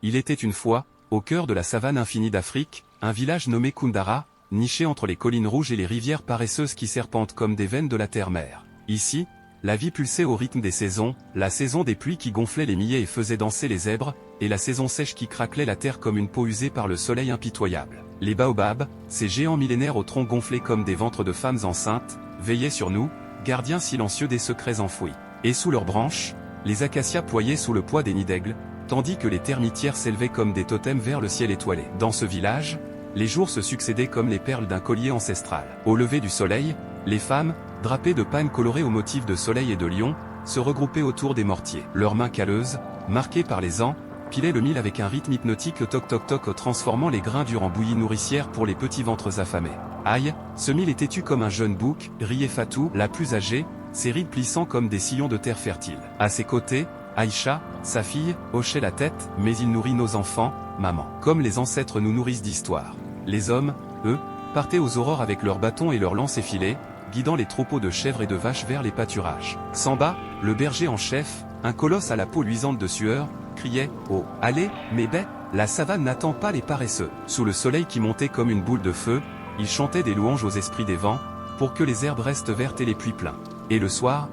Il était une fois, au cœur de la savane infinie d'Afrique, un village nommé Koundara, niché entre les collines rouges et les rivières paresseuses qui serpentent comme des veines de la terre-mère. Ici, la vie pulsait au rythme des saisons, la saison des pluies qui gonflait les millet et faisait danser les zèbres, et la saison sèche qui craquelait la terre comme une peau usée par le soleil impitoyable. Les baobabs, ces géants millénaires aux troncs gonflés comme des ventres de femmes enceintes, veillaient sur nous, gardiens silencieux des secrets enfouis. Et sous leurs branches, les acacias ployaient sous le poids des nids d'aigles, tandis que les termitières s'élevaient comme des totems vers le ciel étoilé. Dans ce village, les jours se succédaient comme les perles d'un collier ancestral. Au lever du soleil, les femmes, drapées de pannes colorées aux motifs de soleil et de lion, se regroupaient autour des mortiers. Leurs mains calleuses, marquées par les ans, pilaient le mil avec un rythme hypnotique, le toc-toc-toc, transformant les grains durs en bouillie nourricière pour les petits ventres affamés. Aïe, ce mil est têtu comme un jeune bouc, riait Fatou, la plus âgée, ses rides plissant comme des sillons de terre fertile. À ses côtés, Aïcha, sa fille, hochait la tête, mais il nourrit nos enfants, maman. Comme les ancêtres nous nourrissent d'histoire. Les hommes, eux, partaient aux aurores avec leurs bâtons et leurs lances effilées, guidant les troupeaux de chèvres et de vaches vers les pâturages. Samba, le berger en chef, un colosse à la peau luisante de sueur, criait « Oh, allez, mes bêtes, la savane n'attend pas les paresseux !» Sous le soleil qui montait comme une boule de feu, il chantait des louanges aux esprits des vents, pour que les herbes restent vertes et les puits pleins. Et le soir,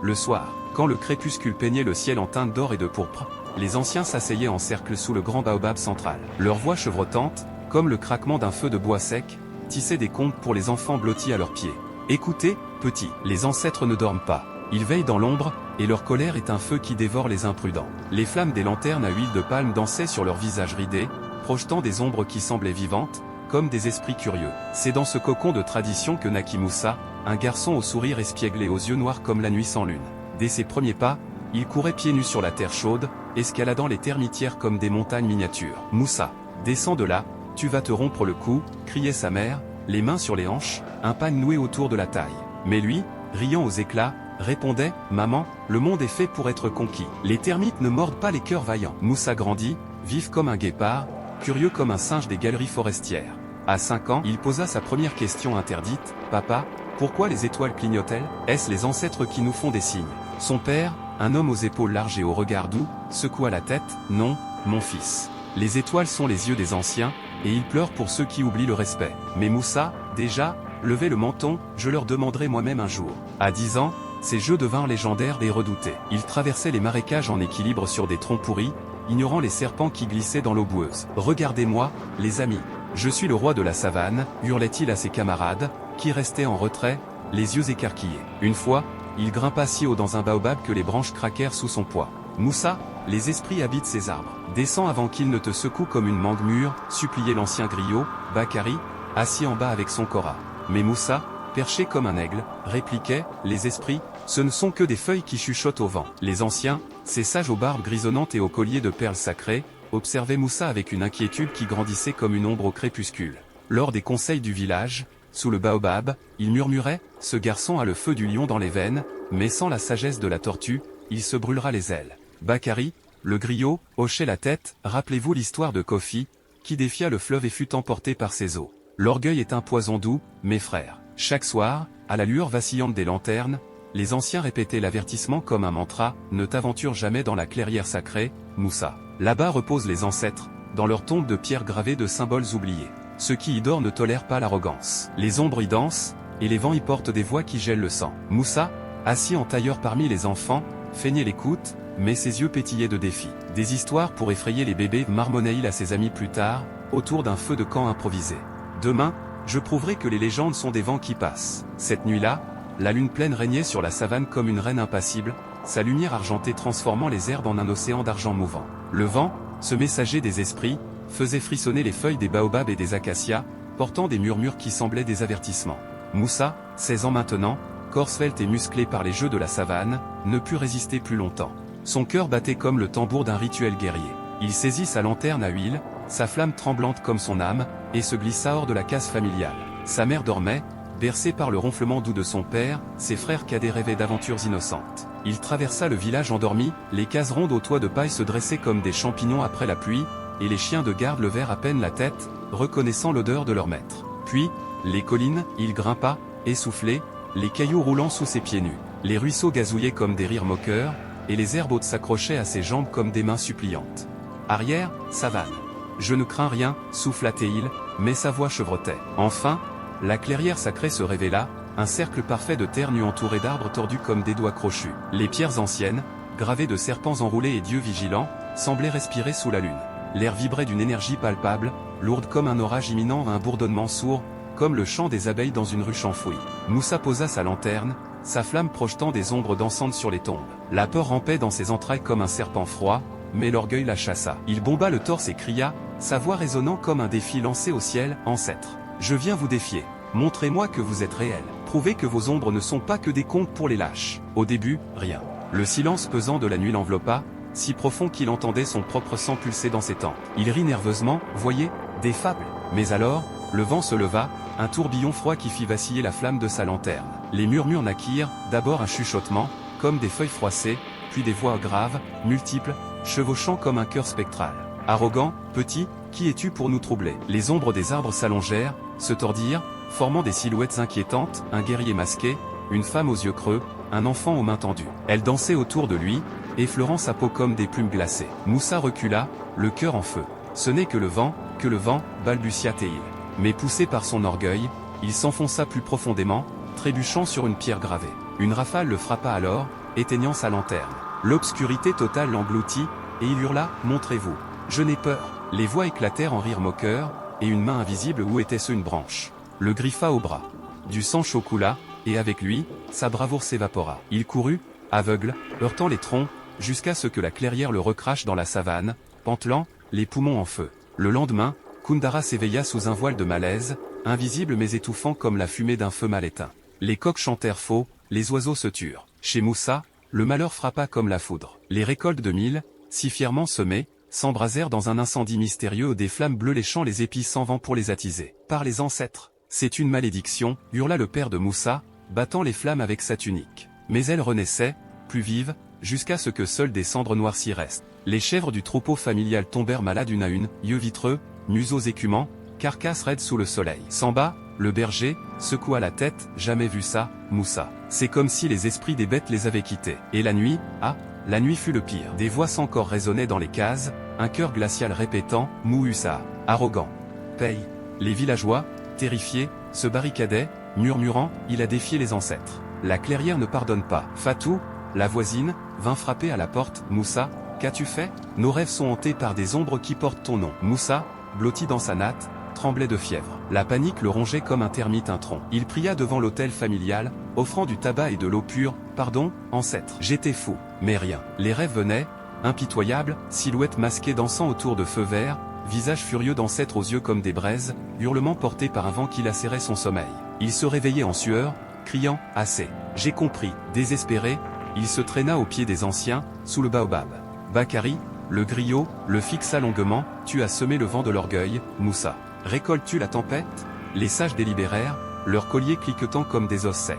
le soir, quand le crépuscule peignait le ciel en teinte d'or et de pourpre, les anciens s'asseyaient en cercle sous le grand baobab central. Leur voix chevrotante, comme le craquement d'un feu de bois sec, tissait des contes pour les enfants blottis à leurs pieds. Écoutez, petits, les ancêtres ne dorment pas. Ils veillent dans l'ombre, et leur colère est un feu qui dévore les imprudents. Les flammes des lanternes à huile de palme dansaient sur leurs visages ridés, projetant des ombres qui semblaient vivantes, comme des esprits curieux. C'est dans ce cocon de tradition que naquit Moussa, un garçon au sourire espiègle et aux yeux noirs comme la nuit sans lune. Dès ses premiers pas, il courait pieds nus sur la terre chaude, escaladant les termitières comme des montagnes miniatures. « Moussa, descends de là, tu vas te rompre le cou », criait sa mère, les mains sur les hanches, un pagne noué autour de la taille. Mais lui, riant aux éclats, répondait « Maman, le monde est fait pour être conquis. Les termites ne mordent pas les cœurs vaillants. » Moussa grandit, vif comme un guépard, curieux comme un singe des galeries forestières. À 5 ans, il posa sa première question interdite, « Papa, pourquoi les étoiles clignotent-elles? Est-ce les ancêtres qui nous font des signes ?» Son père, un homme aux épaules larges et au regard doux, secoua la tête, « Non, mon fils. Les étoiles sont les yeux des anciens, et ils pleurent pour ceux qui oublient le respect. » Mais Moussa, déjà, levait le menton, « Je leur demanderai moi-même un jour. » À 10 ans, ces jeux devinrent légendaires et redoutés. Il traversait les marécages en équilibre sur des troncs pourris, ignorant les serpents qui glissaient dans l'eau boueuse. « Regardez-moi, les amis. Je suis le roi de la savane, » hurlait-il à ses camarades, qui restaient en retrait, les yeux écarquillés. Une fois, il grimpa si haut dans un baobab que les branches craquèrent sous son poids. « Moussa, les esprits habitent ces arbres. Descends avant qu'ils ne te secouent comme une mangue mûre, » suppliait l'ancien griot, Bakary, assis en bas avec son Cora. Mais Moussa, perché comme un aigle, répliquait, « Les esprits, ce ne sont que des feuilles qui chuchotent au vent. » Les anciens, ces sages aux barbes grisonnantes et aux colliers de perles sacrées, observaient Moussa avec une inquiétude qui grandissait comme une ombre au crépuscule. Lors des conseils du village, sous le baobab, il murmurait, « Ce garçon a le feu du lion dans les veines, mais sans la sagesse de la tortue, il se brûlera les ailes. » Bakary, le griot, hochait la tête, « Rappelez-vous l'histoire de Kofi, qui défia le fleuve et fut emporté par ses eaux. L'orgueil est un poison doux, mes frères. » Chaque soir, à la lueur vacillante des lanternes, les anciens répétaient l'avertissement comme un mantra, « Ne t'aventure jamais dans la clairière sacrée, Moussa. Là-bas reposent les ancêtres, dans leur tombe de pierres gravées de symboles oubliés. Ceux qui y dorment ne tolèrent pas l'arrogance. Les ombres y dansent, et les vents y portent des voix qui gèlent le sang. » Moussa, assis en tailleur parmi les enfants, feignait l'écoute, mais ses yeux pétillaient de défi. « Des histoires pour effrayer les bébés, » marmonnait-il à ses amis plus tard, autour d'un feu de camp improvisé. « Demain, je prouverai que les légendes sont des vents qui passent. » Cette nuit-là, la lune pleine régnait sur la savane comme une reine impassible, sa lumière argentée transformant les herbes en un océan d'argent mouvant. Le vent, ce messager des esprits, faisait frissonner les feuilles des baobabs et des acacias, portant des murmures qui semblaient des avertissements. Moussa, 16 ans maintenant, corps svelte et musclé par les jeux de la savane, ne put résister plus longtemps. Son cœur battait comme le tambour d'un rituel guerrier. Il saisit sa lanterne à huile, sa flamme tremblante comme son âme, et se glissa hors de la case familiale. Sa mère dormait, bercée par le ronflement doux de son père, ses frères cadets rêvaient d'aventures innocentes. Il traversa le village endormi, les cases rondes aux toits de paille se dressaient comme des champignons après la pluie, et les chiens de garde levèrent à peine la tête, reconnaissant l'odeur de leur maître. Puis, les collines, il grimpa, essoufflé, les cailloux roulant sous ses pieds nus. Les ruisseaux gazouillaient comme des rires moqueurs, et les herbes hautes s'accrochaient à ses jambes comme des mains suppliantes. Arrière, savane. Je ne crains rien, souffla Théil, mais sa voix chevrotait. Enfin, la clairière sacrée se révéla, un cercle parfait de terre nue entouré d'arbres tordus comme des doigts crochus. Les pierres anciennes, gravées de serpents enroulés et d'yeux vigilants, semblaient respirer sous la lune. L'air vibrait d'une énergie palpable, lourde comme un orage imminent, un bourdonnement sourd, comme le chant des abeilles dans une ruche enfouie. Moussa posa sa lanterne, sa flamme projetant des ombres dansantes sur les tombes. La peur rampait dans ses entrailles comme un serpent froid, mais l'orgueil la chassa. Il bomba le torse et cria, sa voix résonnant comme un défi lancé au ciel, « Ancêtre, je viens vous défier. Montrez-moi que vous êtes réel. Prouvez que vos ombres ne sont pas que des contes pour les lâches. » Au début, rien. Le silence pesant de la nuit l'enveloppa, si profond qu'il entendait son propre sang pulser dans ses tempes. Il rit nerveusement, voyez, des fables. Mais alors, le vent se leva, un tourbillon froid qui fit vaciller la flamme de sa lanterne. Les murmures naquirent, d'abord un chuchotement, comme des feuilles froissées, puis des voix graves, multiples, chevauchant comme un cœur spectral. Arrogant, petit, qui es-tu pour nous troubler? Les ombres des arbres s'allongèrent, se tordirent, formant des silhouettes inquiétantes, un guerrier masqué, une femme aux yeux creux, un enfant aux mains tendues. Elle dansait autour de lui, effleurant sa peau comme des plumes glacées. Moussa recula, le cœur en feu. Ce n'est que le vent, balbutia Théil. Mais poussé par son orgueil, il s'enfonça plus profondément, trébuchant sur une pierre gravée. Une rafale le frappa alors, éteignant sa lanterne. L'obscurité totale l'engloutit, et il hurla, « Montrez-vous. Je n'ai peur. » Les voix éclatèrent en rire moqueur, et une main invisible, où était-ce une branche, le griffa au bras. Du sang chaud coula, et avec lui, sa bravoure s'évapora. Il courut, aveugle, heurtant les troncs, jusqu'à ce que la clairière le recrache dans la savane, pantelant, les poumons en feu. Le lendemain, Koundara s'éveilla sous un voile de malaise, invisible mais étouffant comme la fumée d'un feu mal éteint. Les coqs chantèrent faux, les oiseaux se turent. Chez Moussa, le malheur frappa comme la foudre. Les récoltes de mil, si fièrement semées, s'embrasèrent dans un incendie mystérieux, des flammes bleues léchant les épis sans vent pour les attiser. Par les ancêtres, c'est une malédiction, hurla le père de Moussa, battant les flammes avec sa tunique. Mais elles renaissaient, plus vives, jusqu'à ce que seules des cendres noircies restent. Les chèvres du troupeau familial tombèrent malades une à une, yeux vitreux, museaux écumants, carcasses raides sous le soleil. Samba, le berger, secoua la tête, jamais vu ça, Moussa. C'est comme si les esprits des bêtes les avaient quittés. Et la nuit, la nuit fut le pire. Des voix sans corps résonnaient dans les cases, un cœur glacial répétant, Moussa, arrogant, paye. Les villageois, terrifiés, se barricadaient, murmurant, il a défié les ancêtres. La clairière ne pardonne pas. Fatou, la voisine, vint frapper à la porte, Moussa, qu'as-tu fait? Nos rêves sont hantés par des ombres qui portent ton nom. Moussa, blotti dans sa natte, tremblait de fièvre. La panique le rongeait comme un termite un tronc. Il pria devant l'autel familial, offrant du tabac et de l'eau pure, pardon, ancêtre. J'étais fou. Mais rien. Les rêves venaient, impitoyables, silhouettes masquées dansant autour de feux verts, visage furieux d'ancêtres aux yeux comme des braises, hurlements portés par un vent qui lacérait son sommeil. Il se réveillait en sueur, criant, assez. J'ai compris. Désespéré, il se traîna aux pieds des anciens, sous le baobab. Bakary, le griot, le fixa longuement, tu as semé le vent de l'orgueil, Moussa. Récoltes-tu la tempête? Les sages délibérèrent, leurs colliers cliquetant comme des os secs.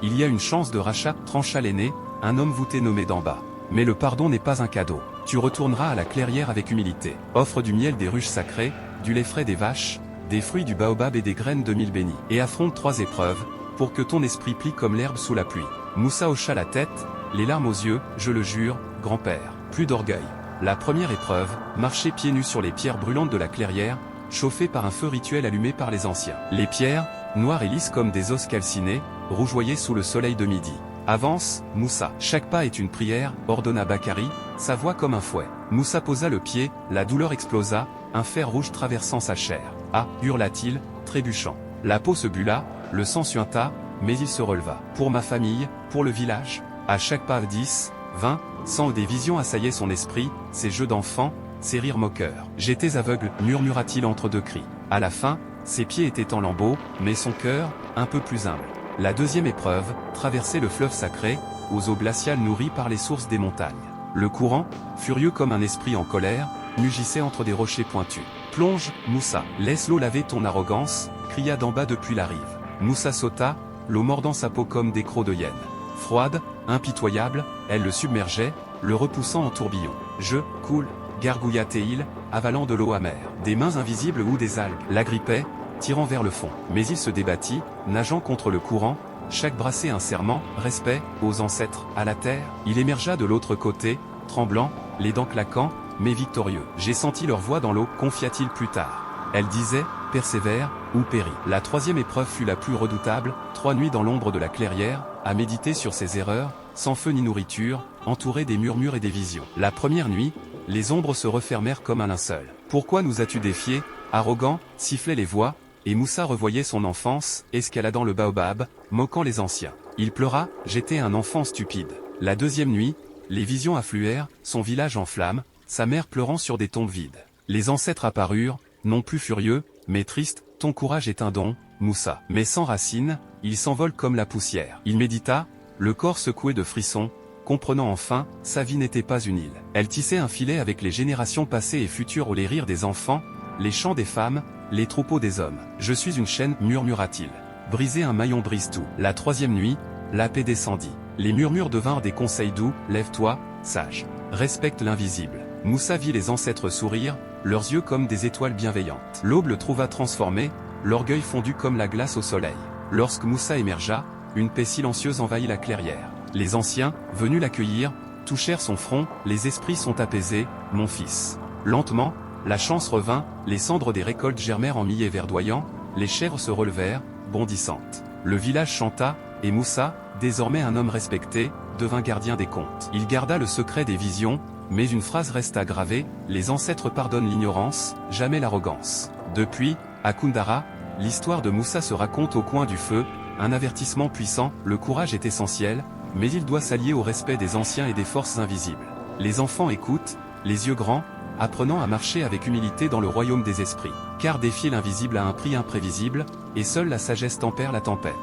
Il y a une chance de rachat, trancha l'aîné, un homme voûté nommé d'en bas. Mais le pardon n'est pas un cadeau. Tu retourneras à la clairière avec humilité. Offre du miel des ruches sacrées, du lait frais des vaches, des fruits du baobab et des graines de mil bénies. Et affronte 3 épreuves, pour que ton esprit plie comme l'herbe sous la pluie. Moussa hocha la tête, les larmes aux yeux, je le jure, grand-père. Plus d'orgueil. La première épreuve, marcher pieds nus sur les pierres brûlantes de la clairière, chauffées par un feu rituel allumé par les anciens. Les pierres, noires et lisses comme des os calcinés, rougeoyaient sous le soleil de midi. Avance, Moussa. Chaque pas est une prière, ordonna Bakary, sa voix comme un fouet. Moussa posa le pied, la douleur explosa, un fer rouge traversant sa chair. Ah, hurla-t-il, trébuchant. La peau se bula, le sang suinta, mais il se releva. Pour ma famille, pour le village. À chaque pas 10, 20, 100 des visions assaillaient son esprit, ses jeux d'enfant, ses rires moqueurs. J'étais aveugle, murmura-t-il entre 2 cris. À la fin, ses pieds étaient en lambeaux, mais son cœur, un peu plus humble. La deuxième épreuve, traverser le fleuve sacré, aux eaux glaciales nourries par les sources des montagnes. Le courant, furieux comme un esprit en colère, mugissait entre des rochers pointus. Plonge, Moussa, laisse l'eau laver ton arrogance, cria d'en bas depuis la rive. Moussa sauta, l'eau mordant sa peau comme des crocs de hyène. Froide, impitoyable, elle le submergeait, le repoussant en tourbillon. Je coule, gargouilla Théil, avalant de l'eau amère. Des mains invisibles ou des algues l'agrippaient, tirant vers le fond. Mais il se débattit, nageant contre le courant, chaque brassée un serment, respect, aux ancêtres, à la terre. Il émergea de l'autre côté, tremblant, les dents claquant, mais victorieux. J'ai senti leur voix dans l'eau, confia-t-il plus tard. Elle disait, persévère, ou péris. La troisième épreuve fut la plus redoutable, 3 nuits dans l'ombre de la clairière, à méditer sur ses erreurs, sans feu ni nourriture, entouré des murmures et des visions. La première nuit, les ombres se refermèrent comme un linceul. Pourquoi nous as-tu défiés, arrogant, sifflaient les voix, et Moussa revoyait son enfance, escaladant le baobab, moquant les anciens. Il pleura, j'étais un enfant stupide. La deuxième nuit, les visions affluèrent, son village en flammes, sa mère pleurant sur des tombes vides. Les ancêtres apparurent, non plus furieux, mais tristes, ton courage est un don, Moussa. Mais sans racines, il s'envole comme la poussière. Il médita, le corps secoué de frissons, comprenant enfin, sa vie n'était pas une île. Elle tissait un filet avec les générations passées et futures, les rires des enfants, les chants des femmes, les troupeaux des hommes. Je suis une chaîne, murmura-t-il. Briser un maillon brise tout. La troisième nuit, la paix descendit. Les murmures devinrent des conseils doux, lève-toi, sage. Respecte l'invisible. Moussa vit les ancêtres sourire, leurs yeux comme des étoiles bienveillantes. L'aube le trouva transformé, l'orgueil fondu comme la glace au soleil. Lorsque Moussa émergea, une paix silencieuse envahit la clairière. Les anciens, venus l'accueillir, touchèrent son front, les esprits sont apaisés, mon fils. Lentement, la chance revint, les cendres des récoltes germèrent en millet verdoyants, les chèvres se relevèrent, bondissantes. Le village chanta, et Moussa, désormais un homme respecté, devint gardien des contes. Il garda le secret des visions, mais une phrase resta gravée, les ancêtres pardonnent l'ignorance, jamais l'arrogance. Depuis, à Koundara, l'histoire de Moussa se raconte au coin du feu, un avertissement puissant, le courage est essentiel, mais il doit s'allier au respect des anciens et des forces invisibles. Les enfants écoutent, les yeux grands, apprenant à marcher avec humilité dans le royaume des esprits. Car défier l'invisible a un prix imprévisible, et seule la sagesse tempère la tempête.